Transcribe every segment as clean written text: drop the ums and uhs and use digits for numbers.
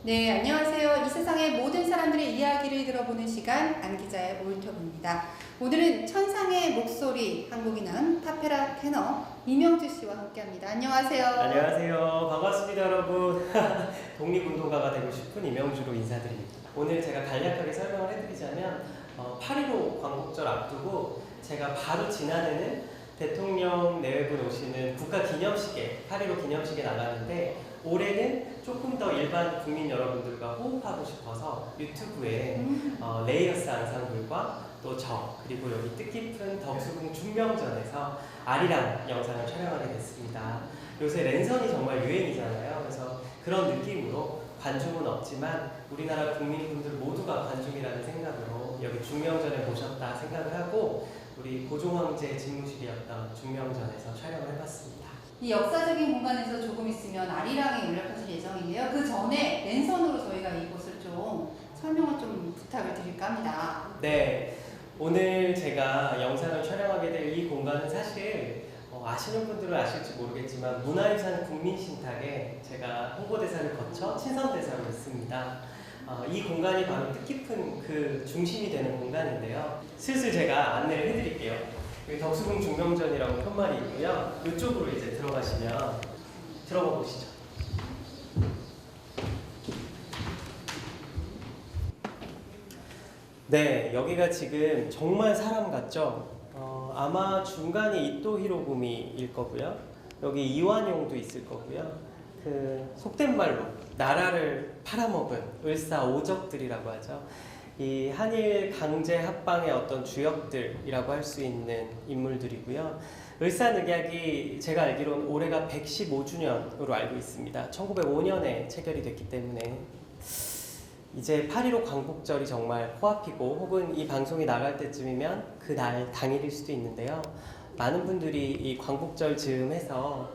네, 안녕하세요. 이 세상의 모든 사람들의 이야기를 들어보는 시간, 안 기자의 올터브입니다. 오늘은 천상의 목소리, 한국이 낳은 타페라 테너 이명주 씨와 함께합니다. 안녕하세요. 안녕하세요. 반갑습니다, 여러분. 독립운동가가 되고 싶은 이명주로 인사드립니다. 오늘 제가 간략하게 설명을 해드리자면 8.15 광복절 앞두고 제가 바로 지난해는 대통령 내외분 오시는 국가기념식에 8.15 기념식에 나가는데 올해는 조금 더 일반 국민 여러분들과 호흡하고 싶어서 유튜브에 레이어스 앙상블과 또 저 그리고 여기 뜻깊은 덕수궁 중명전에서 아리랑 영상을 촬영하게 됐습니다. 요새 랜선이 정말 유행이잖아요. 그래서 그런 느낌으로 관중은 없지만 우리나라 국민분들 모두가 관중이라는 생각으로 여기 중명전에 모셨다 생각을 하고 우리 고종황제 집무실이었던 중명전에서 촬영을 해봤습니다. 이 역사적인 공간에서 조금 있으면 아리랑에 연락하실 예정인데요. 그 전에 랜선으로 저희가 이곳을 좀 설명을 좀 부탁을 드릴까 합니다. 네, 오늘 제가 영상을 촬영하게 될 이 공간은 사실 아시는 분들은 아실지 모르겠지만 문화유산 국민신탁에 제가 홍보대사를 거쳐 친선대사로 있습니다. 이 공간이 바로 뜻깊은 그 중심이 되는 공간인데요. 슬슬 제가 안내를 해드릴게요. 여기 덕수궁 중명전이라고 편말이 있고요. 이쪽으로 이제 들어가시면 들어가 보시죠. 네, 여기가 지금 정말 사람 같죠? 아마 중간이 이토 히로부미일 거고요. 여기 이완용도 있을 거고요. 그 속된 말로 나라를 팔아먹은 을사오적들이라고 하죠. 이 한일 강제 합방의 어떤 주역들이라고 할 수 있는 인물들이고요. 을사늑약이 제가 알기로는 올해가 115주년으로 알고 있습니다. 1905년에 체결이 됐기 때문에 이제 8.15 광복절이 정말 코앞이고 혹은 이 방송이 나갈 때쯤이면 그날 당일일 수도 있는데요. 많은 분들이 이 광복절 즈음해서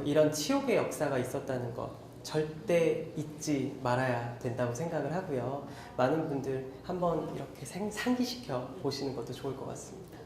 이런 치욕의 역사가 있었다는 것 절대 잊지 말아야 된다고 생각을 하고요. 많은 분들 한번 이렇게 상기시켜 보시는 것도 좋을 것 같습니다.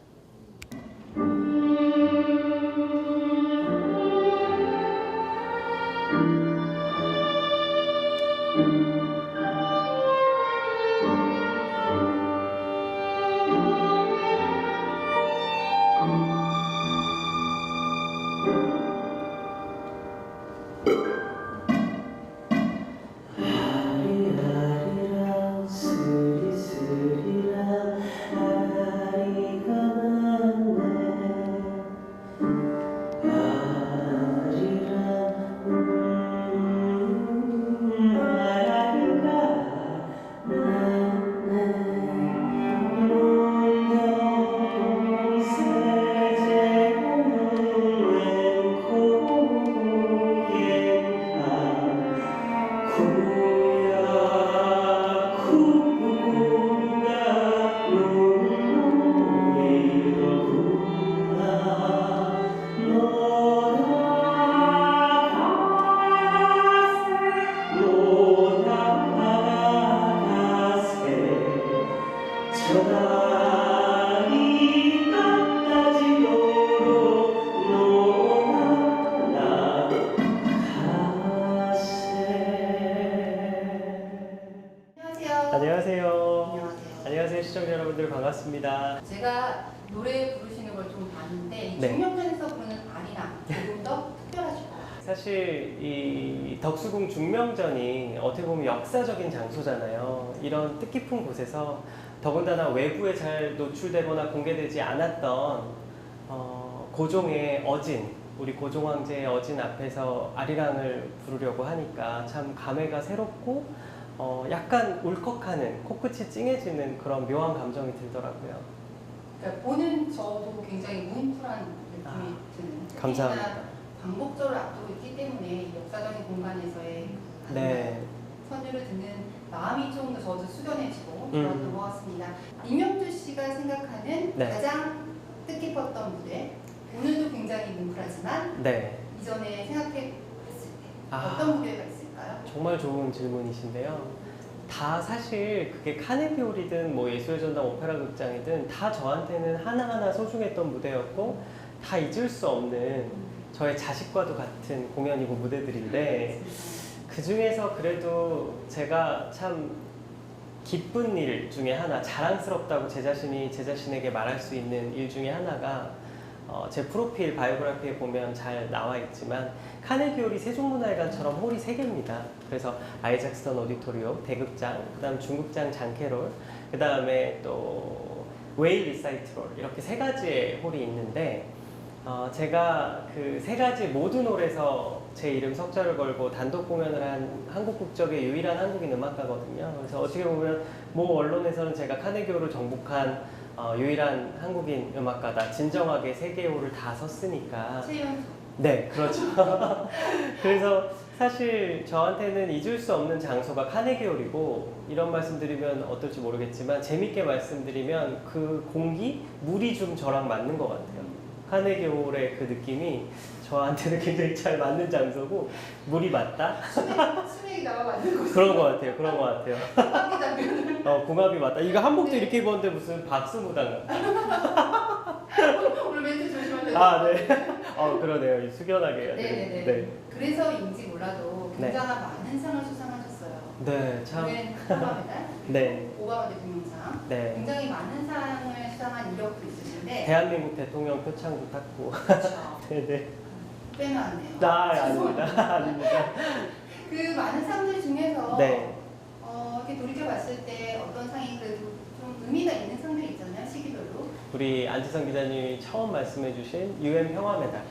안녕하세요. 안녕하세요, 시청자 여러분들 반갑습니다. 제가 노래 부르시는 걸 좀 봤는데 이 네. 중명전에서 부르는 아리랑 조금 더 특별하실 것 같아요. 사실 이 덕수궁 중명전이 어떻게 보면 역사적인 장소잖아요. 이런 뜻깊은 곳에서 더군다나 외부에 잘 노출되거나 공개되지 않았던 고종의 어진, 우리 고종황제의 어진 앞에서 아리랑을 부르려고 하니까 참 감회가 새롭고 약간 울컥하는, 코끝이 찡해지는 그런 묘한 감정이 들더라고요. 그러니까 보는 저도 굉장히 뭉클한 느낌이 드는. 감사합니다. 광복절을 앞두고 있기 때문에 이 역사적인 공간에서의 네. 선율을 듣는 마음이 좀 더 저도 숙연해지고 그랬던 것 같습니다. 이명주 씨가 생각하는 네. 가장 뜻깊었던 무대, 오늘도 굉장히 뭉클하지만 네. 이전에 생각해 봤을 때 아. 어떤 무대가 있을까요? 정말 좋은 질문이신데요. 다 사실 그게 카네기홀이든 뭐 예술의 전당 오페라 극장이든 다 저한테는 하나하나 소중했던 무대였고 다 잊을 수 없는 저의 자식과도 같은 공연이고 무대들인데 그 중에서 그래도 제가 참 기쁜 일 중에 하나, 자랑스럽다고 제 자신에게 말할 수 있는 일 중에 하나가 제 프로필 바이오그래피에 보면 잘 나와 있지만 카네기 홀이 세종문화회관처럼 홀이 3개입니다. 그래서 아이작스턴 오디토리움, 대극장, 그 다음 중극장 장캐롤, 그 다음에 또 웨일 리사이트롤 이렇게 3가지의 홀이 있는데 제가 그 3가지 모든 홀에서 제 이름 석자를 걸고 단독 공연을 한 한국 국적의 유일한 한국인 음악가거든요. 그래서 어떻게 보면 모 언론에서는 제가 카네기홀을 정복한 유일한 한국인 음악가다. 진정하게 3개의 홀을 다 섰으니까. 최연소. 네, 그렇죠. 그래서 사실 저한테는 잊을 수 없는 장소가 카네기홀이고, 이런 말씀드리면 어떨지 모르겠지만 재밌게 말씀드리면 그 공기, 물이 좀 저랑 맞는 것 같아요. 카네기홀의 그 느낌이 저한테는 굉장히 잘 맞는 장소고, 물이 맞다? 수맥이 나와 맞는 거죠. 그런 것 같아요. 그런 것 같아요. 수맥이 나면 궁합이 맞다. 이거 한복도 네. 이렇게 입었는데 무슨 박수무당. 오늘 멘트 조심하셔야 아, 네. 그러네요. 숙연하게 해야 돼요. 네네네. 네. 그래서인지 몰라도 네. 굉장한 많은 상을 수상하셨어요. 네, 참. 유엔 평화 메달, 네. 오바마 대통령상, 네. 굉장히 많은 상을 수상한 이력도 있으신데 대한민국 대통령 표창도 탔고. 그렇죠. 네네. 빼놓았네요. 아닙니다. 아닙니다. 그 많은 상들 중에서 네. 이렇게 돌이켜봤을 때 어떤 상이 그래도 좀 의미가 있는 상들이 있잖아요, 시기별로. 우리 안지성 기자님이 처음 말씀해주신 유엔 평화 메달.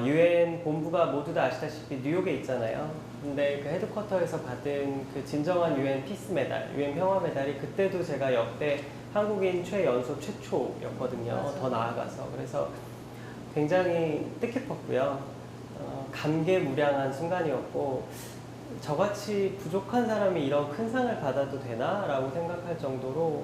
유엔 본부가 모두 다 아시다시피 뉴욕에 있잖아요. 근데 그 헤드쿼터에서 받은 그 진정한 유엔 피스 메달, 유엔 평화 메달이 그때도 제가 역대 한국인 최연소 최초였거든요. 맞아요. 더 나아가서. 그래서 굉장히 뜻깊었고요. 감개무량한 순간이었고, 저같이 부족한 사람이 이런 큰 상을 받아도 되나라고 생각할 정도로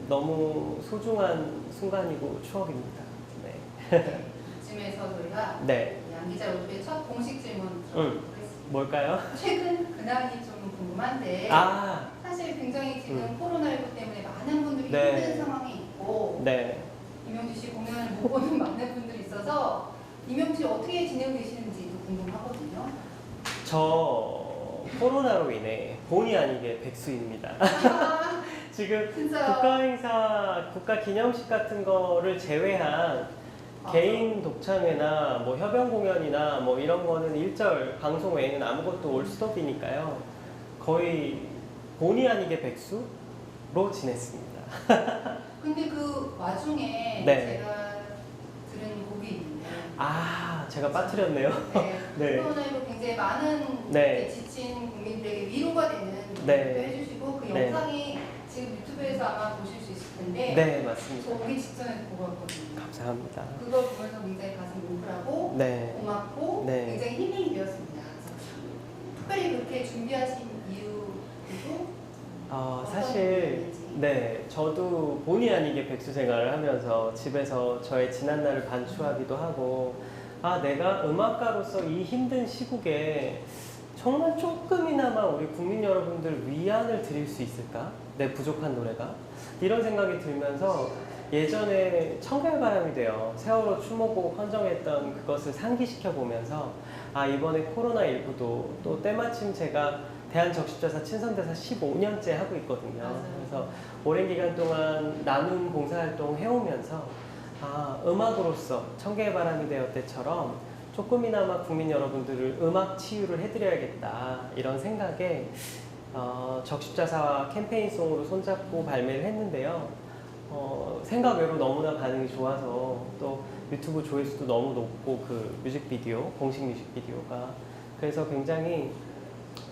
너무 소중한 순간이고 추억입니다. 네. 이쯤에서 저희가 네. 양 기자 오프의 첫 공식 질문 들어보도록 하겠습니다. 뭘까요? 최근 근황이 좀 궁금한데 아, 사실 굉장히 지금 코로나19 때문에 많은 분들이 네. 힘든 상황이 있고 네. 이명주 씨 공연을 못 보는 많은 분들이 있어서 이명주 씨 어떻게 지내고 계시는지도 궁금하거든요. 저 코로나로 인해 본의 아니게 백수입니다. 아, 지금 진짜요? 국가 행사, 국가 기념식 같은 거를 제외한 개인 독창회나 뭐 협연 공연이나 뭐 이런 거는 일절 방송 외에는 아무것도 올 스톱이니까요. 거의 본의 아니게 백수로 지냈습니다. 근데 그 와중에 네. 제가 들은 곡이 있는데 제가 빠뜨렸네요. 네. 네. 코로나19 굉장히 많은 네. 이렇게 지친 국민들에게 위로가 되는 네. 노래도 해주시고 그 네. 영상이 지금 유튜브에서 아마 보실 수 있을 텐데 네, 저 맞습니다. 오기 직전에 보고 왔거든요. 감사합니다. 그걸 보면서 굉장히 가슴 뭉클하고 네. 고맙고 네. 굉장히 힐링이 되었습니다. 그래서 특별히 그렇게 준비하신 이유도 사실 네, 저도 본의 아니게 백수 생활을 하면서 집에서 저의 지난 날을 반추하기도 하고, 내가 음악가로서 이 힘든 시국에 정말 조금이나마 우리 국민 여러분들 위안을 드릴 수 있을까? 내 부족한 노래가? 이런 생각이 들면서 예전에 청결바람이 되어 세월호 추모곡 헌정했던 그것을 상기시켜 보면서 이번에 코로나19도 또 때마침 제가 대한적십자사 친선대사 15년째 하고 있거든요. 맞아요. 그래서 오랜 기간 동안 나눔 봉사활동 해오면서 음악으로서 청개의 바람이 되었 때처럼 조금이나마 국민 여러분들을 음악 치유를 해드려야겠다 이런 생각에 적십자사와 캠페인송으로 손잡고 발매를 했는데요. 생각 외로 너무나 반응이 좋아서 또 유튜브 조회수도 너무 높고 그 뮤직비디오, 공식 뮤직비디오가 그래서 굉장히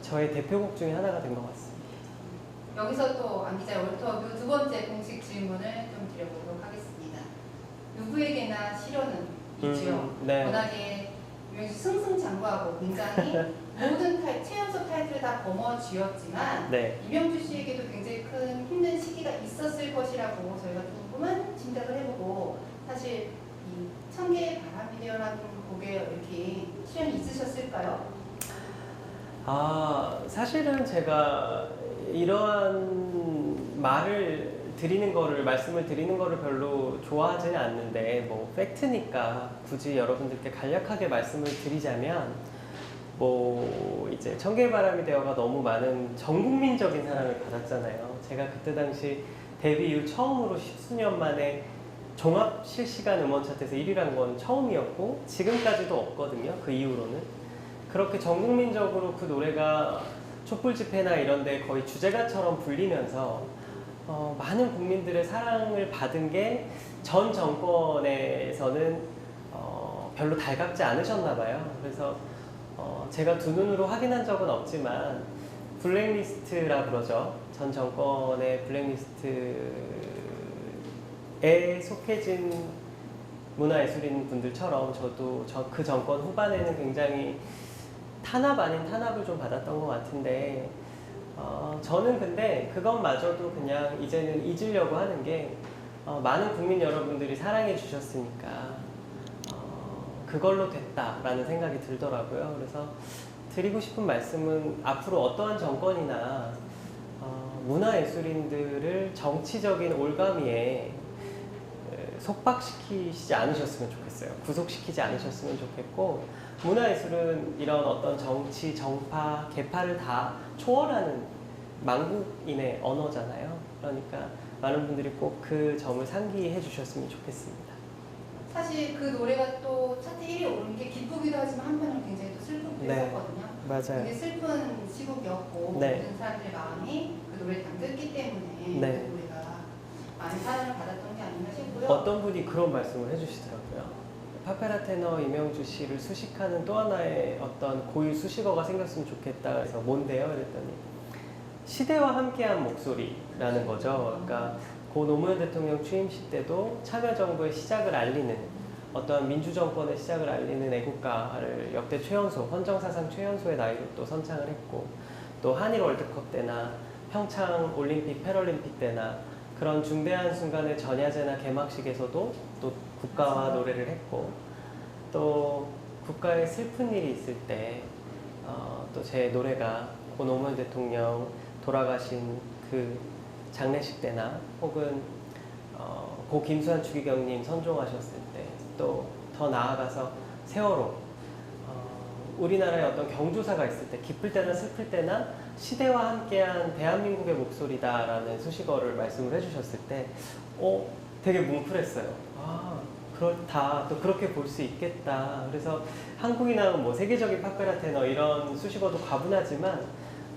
저의 대표곡 중에 하나가 된 것 같습니다. 여기서 또 안 기자의 올터뷰 두 번째 공식 질문을 좀 드려보도록 하겠습니다. 누구에게나 시련은 있죠. 네. 워낙에 유명시 승승장구하고 굉장히 모든 최연소 타이틀을 다 거머쥐었지만 네. 이명주 씨에게도 굉장히 큰 힘든 시기가 있었을 것이라고 저희가 조금은 짐작을 해보고 사실 이 천개의 바람이 되어라는 곡에 이렇게 시련이 있으셨을까요? 사실은 제가 이러한 말씀을 드리는 거를 별로 좋아하지는 않는데, 팩트니까 굳이 여러분들께 간략하게 말씀을 드리자면, 뭐 이제 청개바람이 되어가 너무 많은 전 국민적인 사랑을 받았잖아요. 제가 그때 당시 데뷔 이후 처음으로 10수년 만에 종합 실시간 음원 차트에서 1위를 한 건 처음이었고 지금까지도 없거든요. 그 이후로는 그렇게 전 국민적으로 그 노래가 촛불 집회나 이런 데 거의 주제가처럼 불리면서 많은 국민들의 사랑을 받은 게 전 정권에서는 별로 달갑지 않으셨나 봐요. 그래서 제가 두 눈으로 확인한 적은 없지만 블랙리스트라 그러죠. 전 정권의 블랙리스트에 속해진 문화예술인 분들처럼 저도 그 정권 후반에는 굉장히 탄압 아닌 탄압을 좀 받았던 것 같은데 저는 근데 그것마저도 그냥 이제는 잊으려고 하는 게 많은 국민 여러분들이 사랑해 주셨으니까 그걸로 됐다라는 생각이 들더라고요. 그래서 드리고 싶은 말씀은 앞으로 어떠한 정권이나 문화예술인들을 정치적인 올가미에 속박시키지 않으셨으면 좋겠어요. 구속시키지 않으셨으면 좋겠고 문화예술은 이런 어떤 정치, 정파, 계파를 다 초월하는 망국인의 언어잖아요. 그러니까 많은 분들이 꼭 그 점을 상기해 주셨으면 좋겠습니다. 사실 그 노래가 또 차트 1위 오른 게 기쁘기도 하지만 한편으로 굉장히 또 슬프기도 네. 했었거든요. 맞아요. 되게 슬픈 시국이었고 네. 모든 사람들의 마음이 그 노래에 담겼기 때문에 네. 그 노래가 많은 사랑을 받았던 게 아닌가 싶고요. 어떤 분이 그런 말씀을 해주시더라고요. 파페라 테너 이명주 씨를 수식하는 또 하나의 어떤 고유 수식어가 생겼으면 좋겠다. 그래서 뭔데요? 그랬더니 시대와 함께한 목소리라는 거죠. 그러니까 고 노무현 대통령 취임식 때도 참여정부의 시작을 알리는 어떤 민주정권의 시작을 알리는 애국가를 역대 최연소, 헌정사상 최연소의 나이로 또 선창을 했고 또 한일 월드컵 때나 평창 올림픽, 패럴림픽 때나 그런 중대한 순간의 전야제나 개막식에서도 또 국가와 노래를 했고 또 국가에 슬픈 일이 있을 때 또 제 노래가 고 노무현 대통령 돌아가신 그 장례식 때나 혹은 고 김수환 추기경님 선종하셨을 때 또 더 나아가서 세월호 우리나라에 어떤 경조사가 있을 때 기쁠 때나 슬플 때나 시대와 함께한 대한민국의 목소리다라는 수식어를 말씀을 해주셨을 때 되게 뭉클했어요. 아 그렇다. 또 그렇게 볼 수 있겠다. 그래서 한국이나 뭐 세계적인 파페라 테너 이런 수식어도 과분하지만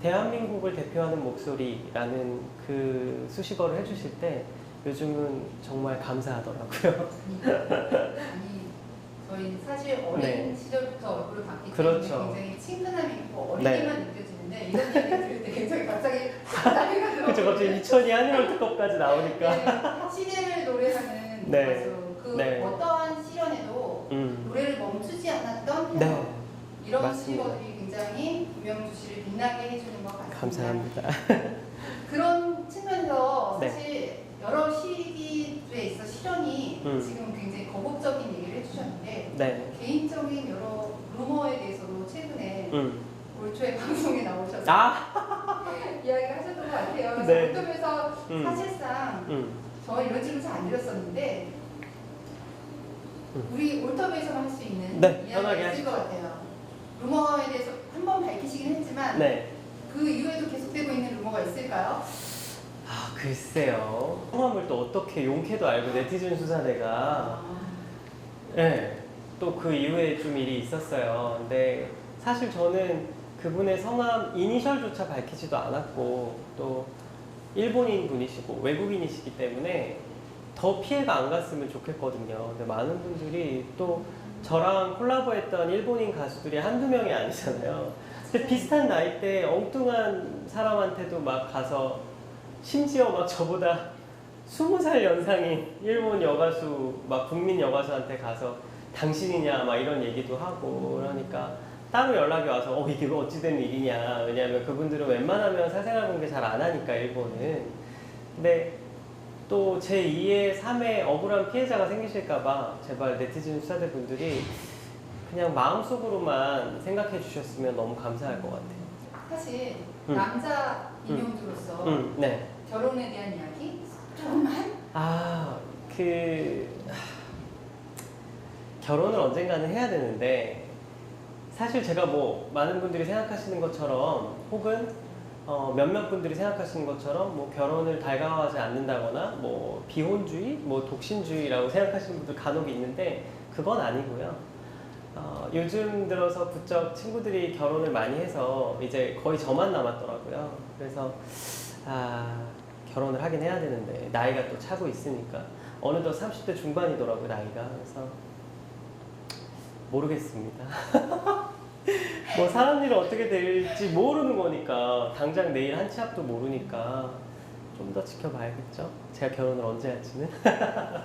대한민국을 대표하는 목소리라는 그 수식어를 해주실 때 요즘은 정말 감사하더라고요. 아니 저희 사실 어린 네. 시절부터 얼굴을 봤기 그렇죠. 때문에 굉장히 친근함이 있고 네. 어리게만 느껴지는데 이런 얘기 들을 때 굉장히 갑자기 나이가 들어. 그쵸, 갑자기 2002 한일 월드컵까지 나오니까. 네, 시대를 노래하는 네. 가수 그 네. 어떠한 시련에도 노래를 멈추지 않았던 네. 이런 맞습니다. 시거들이 굉장히 김명주 씨를 빛나게 해주는 것 같습니다. 감사합니다. 그런 측면에서 네. 사실 여러 시기에 있어 시련이 음. 지금 굉장히 거국적인 얘기를 해주셨는데 네. 개인적인 여러 루머에 대해서도 최근에 올 초에 방송에 나오셔서 이야기를 하셨던 것 같아요. 그래서 네. 어떠면서 사실상 저 이런 질문 잘 안 드렸었는데 우리 올터뷰에서만 할 수 있는 네, 편하게 이야기가 있을 것 같아요. 루머에 대해서 한 번 밝히시긴 했지만 네. 그 이후에도 계속되고 있는 루머가 있을까요? 아, 글쎄요. 성함을 또 어떻게 용케도 알고 네티즌 수사대가 네. 또 그 이후에 좀 일이 있었어요. 근데 사실 저는 그분의 성함 이니셜조차 밝히지도 않았고 또 일본인 분이시고 외국인이시기 때문에 더 피해가 안 갔으면 좋겠거든요. 근데 많은 분들이 또 저랑 콜라보했던 일본인 가수들이 한두 명이 아니잖아요. 근데 비슷한 나이대 엉뚱한 사람한테도 막 가서 심지어 막 저보다 20살 연상인 일본 여가수, 막 국민 여가수한테 가서 당신이냐 막 이런 얘기도 하고 그러니까 따로 연락이 와서 이게 어찌된 일이냐. 왜냐하면 그분들은 웬만하면 사생활 공개 잘 안 하니까 일본은. 근데 또 제2의 3의 억울한 피해자가 생기실까봐 제발 네티즌 수사대 분들이 그냥 마음속으로만 생각해 주셨으면 너무 감사할 것 같아요. 사실 남자 임용주로서 네. 결혼에 대한 이야기 조금만 결혼을 언젠가는 해야 되는데 사실 제가 뭐 많은 분들이 생각하시는 것처럼 혹은 몇몇 분들이 생각하시는 것처럼 뭐 결혼을 달가워하지 않는다거나 뭐 비혼주의, 뭐 독신주의라고 생각하시는 분들 간혹 있는데 그건 아니고요. 요즘 들어서 부쩍 친구들이 결혼을 많이 해서 이제 거의 저만 남았더라고요. 그래서 결혼을 하긴 해야 되는데 나이가 또 차고 있으니까 어느덧 30대 중반이더라고요, 나이가. 그래서 모르겠습니다. 뭐 사람 일은 어떻게 될지 모르는 거니까 당장 내일 한 치 앞도 모르니까 좀 더 지켜봐야겠죠. 제가 결혼을 언제 할지는.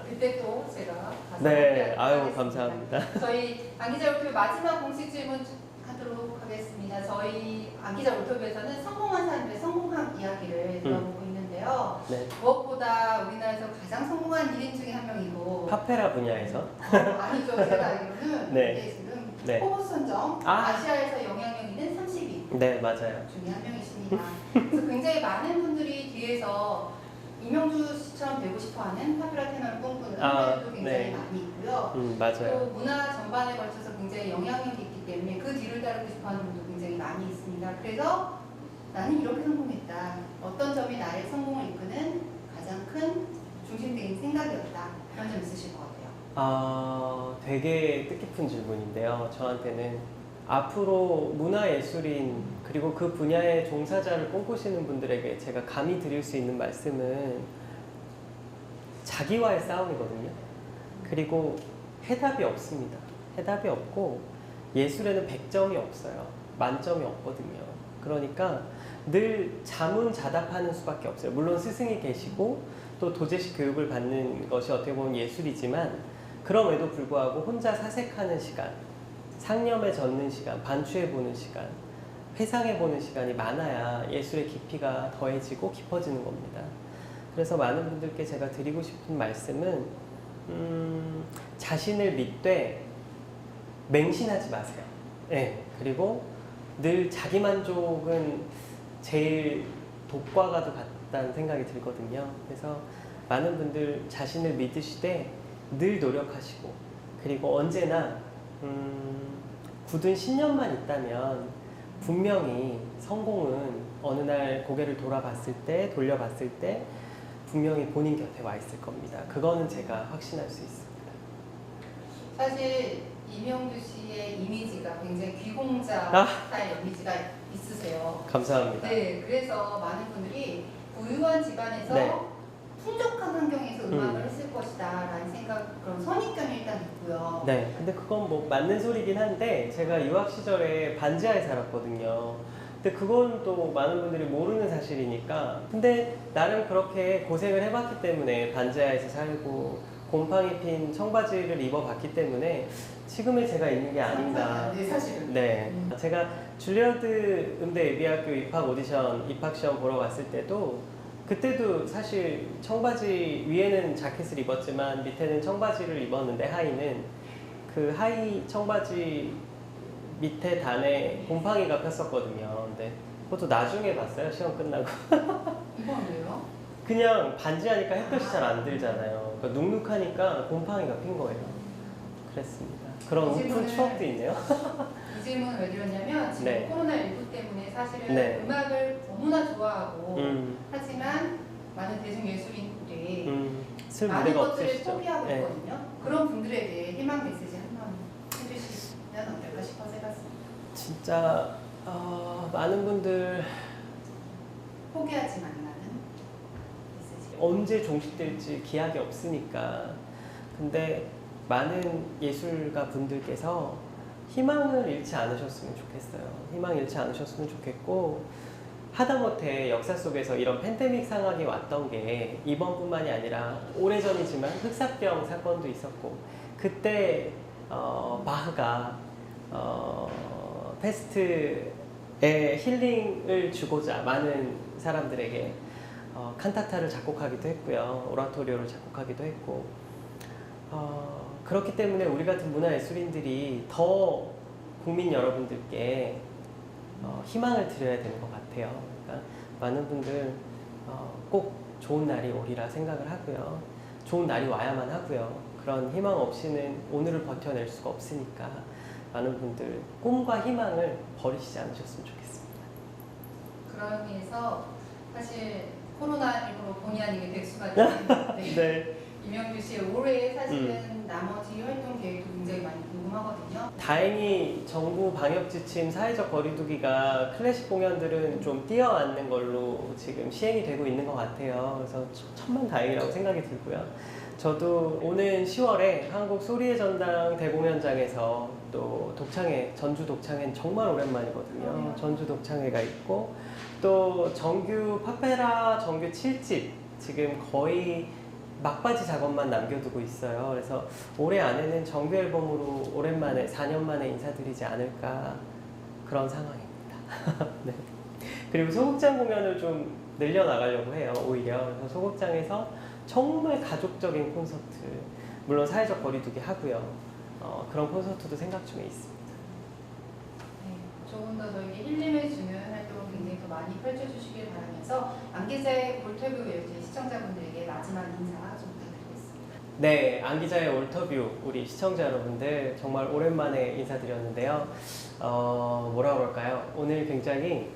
그때 또 제가 가서 네, 아유 하겠습니다. 감사합니다. 저희 안기자 올토 마지막 공식 질문 하도록 하겠습니다. 저희 안기자 올토에서는 성공한 사람들의 성공한 이야기를 들어보고 있는데요. 네, 무엇보다 우리나라에서 가장 성공한 1인 중에 한 명이고 파페라 분야에서 아니죠. 제가 알기로는 네. 이게 지금 네. 포브스 선정 아시아에서 영향력 있는 30위 네 맞아요. 중에 한 명이십니다. 그래서 굉장히 많은 분들이 뒤에서 이명주 씨처럼 되고 싶어하는 파퓰러 테너를 꿈꾸는 분들도 굉장히 네. 많이 있고요. 맞아요. 또 문화 전반에 걸쳐서 굉장히 영향력이 있기 때문에 그 뒤를 따르고 싶어하는 분도 굉장히 많이 있습니다. 그래서 나는 이렇게 성공했다. 어떤 점이 나의 성공을 이끄는 가장 큰 중심적인 생각이었다. 그런 점 있으실 것 같아요. 되게 뜻깊은 질문인데요. 저한테는 앞으로 문화예술인 그리고 그 분야의 종사자를 꿈꾸시는 분들에게 제가 감히 드릴 수 있는 말씀은 자기와의 싸움이거든요. 그리고 해답이 없습니다. 해답이 없고 예술에는 100점이 없어요. 만점이 없거든요. 그러니까 늘 자문자답하는 수밖에 없어요. 물론 스승이 계시고 또 도제식 교육을 받는 것이 어떻게 보면 예술이지만 그럼에도 불구하고 혼자 사색하는 시간, 상념에 젖는 시간, 반추해보는 시간, 회상해보는 시간이 많아야 예술의 깊이가 더해지고 깊어지는 겁니다. 그래서 많은 분들께 제가 드리고 싶은 말씀은 자신을 믿되 맹신하지 마세요. 네, 그리고 늘 자기만족은 제일 독과가도 같다는 생각이 들거든요. 그래서 많은 분들 자신을 믿으시되 늘 노력하시고 그리고 언제나 굳은 신념만 있다면 분명히 성공은 어느 날 고개를 돌려봤을 때 분명히 본인 곁에 와 있을 겁니다. 그거는 제가 확신할 수 있습니다. 사실 이명주 씨의 이미지가 굉장히 귀공자 스타일 이미지가 있으세요. 감사합니다. 네, 그래서 많은 분들이 부유한 집안에서 네. 풍족한 환경에서 음악을 했을 것이다 라는 생각, 그런 선입견이 일단 있고요. 네, 근데 그건 뭐 맞는 소리긴 한데 제가 유학 시절에 반지하에 살았거든요. 근데 그건 또 많은 분들이 모르는 사실이니까 근데 나름 그렇게 고생을 해봤기 때문에 반지하에서 살고 곰팡이 핀 청바지를 입어봤기 때문에 지금의 제가 있는 게 아닌가. 네, 사실은. 네, 제가 줄리어드 음대 예비학교 입학 시험 보러 갔을 때도 그때도 사실 청바지 위에는 자켓을 입었지만 밑에는 청바지를 입었는데 하의는 그 하의 청바지 밑에 단에 곰팡이가 폈었거든요. 근데 그것도 나중에 봤어요. 시험 끝나고. 이건 왜요? 그냥 반지하니까 햇볕이 잘 안 들잖아요. 그러니까 눅눅하니까 곰팡이가 핀 거예요. 그랬습니다. 그런 웃픈 추억도 있네요. 이 질문을 왜 드렸냐면 지금 네. 코로나19 때문에 사실은 네. 음악을 너무나 좋아하고 음, 하지만 많은 대중예술인들이 쓸 많은 무대가 것들을 없으시죠. 포기하고 네. 있거든요. 그런 분들에게 희망 메시지 한번 해주시면 어떨까 싶어서 해봤습니다. 진짜 많은 분들 포기하지 말라는 메시지. 언제 종식될지 기약이 없으니까. 근데 많은 예술가 분들께서 희망을 잃지 않으셨으면 좋겠어요. 희망 잃지 않으셨으면 좋겠고 하다못해 역사 속에서 이런 팬데믹 상황이 왔던 게 이번뿐만이 아니라 오래전이지만 흑사병 사건도 있었고 그때 바흐가 페스트에 힐링을 주고자 많은 사람들에게 칸타타를 작곡하기도 했고요. 오라토리오를 작곡하기도 했고 그렇기 때문에 우리 같은 문화예술인들이 더 국민 여러분들께 희망을 드려야 되는 것 같아요. 그러니까 많은 분들 꼭 좋은 날이 오리라 생각을 하고요. 좋은 날이 와야만 하고요. 그런 희망 없이는 오늘을 버텨낼 수가 없으니까 많은 분들 꿈과 희망을 버리시지 않으셨으면 좋겠습니다. 그런 의미에서 사실 코로나19로 본의 아니게 백수가 됐는데 네. 이명주 씨의 올해 사실은 나머지 활동 계획도 굉장히 많이 궁금하거든요. 다행히 정부 방역 지침 사회적 거리두기가 클래식 공연들은 좀 뛰어앉는 걸로 지금 시행이 되고 있는 것 같아요. 그래서 천만 다행이라고 생각이 들고요. 저도 오는 10월에 한국 소리의 전당 대공연장에서 또 독창회, 전주 독창회는 정말 오랜만이거든요. 전주 독창회가 있고 또 정규 파페라 정규 7집 지금 거의 막바지 작업만 남겨두고 있어요. 그래서 올해 안에는 정규 앨범으로 오랜만에 4년 만에 인사드리지 않을까 그런 상황입니다. 네. 그리고 소극장 공연을 좀 늘려나가려고 해요. 오히려 그래서 소극장에서 정말 가족적인 콘서트, 물론 사회적 거리두기 하고요. 그런 콘서트도 생각 중에 있습니다. 네, 조금 더 저에게 힐링을 주는 활동을 굉장히 더 많이 펼쳐주시길 바라면서 안 기자의 올터뷰 외에 시청자분들에게 마지막 인사 좀 부탁드리겠습니다. 네, 안 기자의 올터뷰 우리 시청자 여러분들 정말 오랜만에 인사드렸는데요. 뭐라 그럴까요? 오늘 굉장히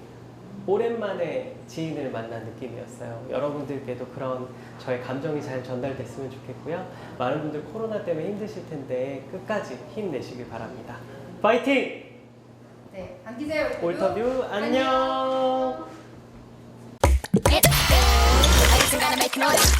오랜만에 지인을 만난 느낌이었어요. 여러분들께도 그런 저의 감정이 잘 전달됐으면 좋겠고요. 많은 분들 코로나 때문에 힘드실 텐데 끝까지 힘내시길 바랍니다. 파이팅! 네, 안 기자의 올터뷰 안녕! I just gotta make noise.